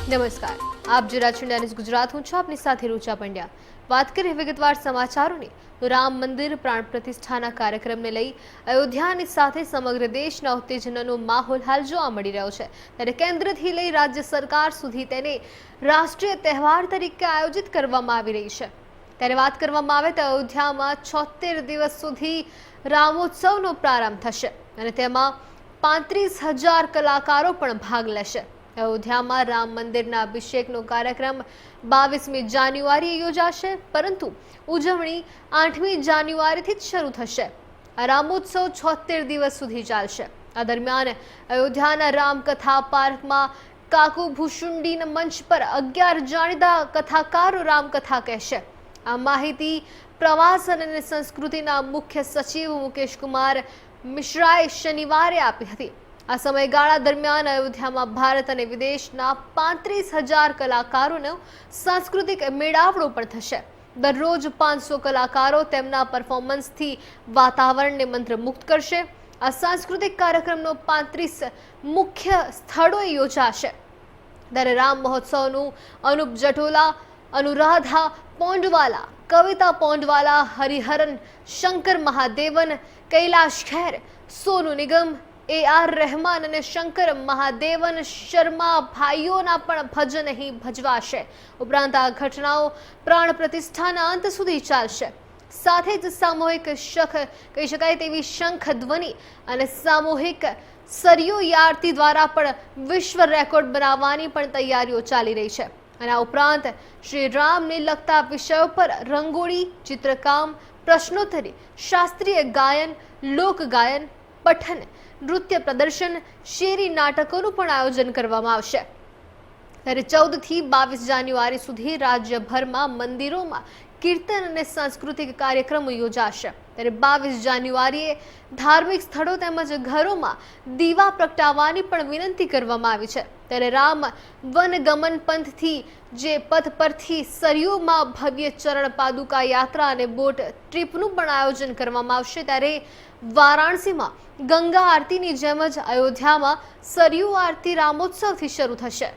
નમસ્કાર, આપ જોઈ રહ્યા છો ન્યૂઝ ગુજરાત. હું છું આપની સાથે રૂચા પંડ્યા. વાત કરીએ વિગતવાર સમાચારોની તો રામ મંદિર પ્રાણ પ્રતિષ્ઠાના કાર્યક્રમને લઈ અયોધ્યાની સાથે સમગ્ર દેશના ઉત્તેજનાનો માહોલ હાલ જોવા મળી રહ્યો છે. ત્યારે કેન્દ્રથી લઈ રાજ્ય સરકાર સુધી તેને રાષ્ટ્રીય તહેવાર તરીકે આયોજિત કરવામાં આવી રહી છે. ત્યારે વાત કરવામાં આવે તો અયોધ્યામાં 76 દિવસ સુધી રામોત્સવનો પ્રારંભ થશે અને તેમાં 35,000 કલાકારો પણ ભાગ લેશે. અયોધ્યામાં રામ મંદિરના અભિષેકનો કાર્યક્રમ 22મી જાન્યુઆરીએ યોજાશે, પરંતુ ઉજવણી 8મી જાન્યુઆરીથી જ શરૂ થશે. આ રામોત્સવ 76 દિવસ સુધી ચાલશે. આ દરમિયાન અયોધ્યાના રામકથા પાર્કમાં કાકુ ભુશુંડીના મંચ પર 11 જાણીતા કથાકારો રામકથા કહેશે. આ માહિતી પ્રવાસન અને સંસ્કૃતિના મુખ્ય સચિવ મુકેશ કુમાર મિશ્રાએ શનિવારે આપી હતી. આ સમયગાળા દરમિયાન અયોધ્યામાં ભારત અને વિદેશના 35,000 કલાકારોનો સાંસ્કૃતિક મેળાવડો પણ થશે. દરરોજ 500 કલાકારો તેમના પરફોર્મન્સથી વાતાવરણને મંત્રમુગ્ધ કરશે. આ સાંસ્કૃતિક કાર્યક્રમનો 35 મુખ્ય સ્થળોએ યોજાશે. ત્યારે રામ મહોત્સવનું અનુપ જટોલા, અનુરાધા પોંડવાલા, કવિતા પોંડવાલા, હરિહરન, શંકર મહાદેવન, કૈલાશ ખેર, સોનુ નિગમ, AR રહેમાન અને શંકર મહાદેવન શર્મા ભાઈઓના પણ ભજન અહીં ભજવાશે. ઉપરાંત આ ઘટનાઓ પ્રાણ પ્રતિષ્ઠાના અંત સુધી ચાલશે. સાથે જ સામૂહિક કહી શકાય તેવી શંખ ધ્વનિ અને સામૂહિક સરયૂ આરતી દ્વારા પણ વિશ્વ રેકોર્ડ બનાવવાની પણ તૈયારીઓ ચાલી રહી છે. અને આ ઉપરાંત શ્રી રામને લગતા વિષયો પર રંગોળી, ચિત્રકામ, પ્રશ્નોત્તરી, શાસ્ત્રીય ગાયન, લોકગાયન, પઠન, નૃત્ય પ્રદર્શન, શેરી નાટકોનું પણ આયોજન કરવામાં આવશે. ત્યારે 14 થી 22 જાન્યુઆરી સુધી રાજ્યભરમાં મંદિરોમાં કીર્તન અને સાંસ્કૃતિક કાર્યક્રમો યોજાશે. ત્યારે 22 જાન્યુઆરીએ ધાર્મિક સ્થળો તેમજ ઘરોમાં દીવા પ્રગટાવવાની પણ વિનંતી કરવામાં આવી છે. ત્યારે રામ વનગમન પંથથી જે પથ પરથી સરયુમાં ભવ્ય ચરણ પાદુકા યાત્રા અને બોટ ટ્રીપનું પણ આયોજન કરવામાં આવશે. ત્યારે વારાણસીમાં ગંગા આરતીની જેમ જ અયોધ્યામાં સરયુ આરતી રામોત્સવથી શરૂ થશે.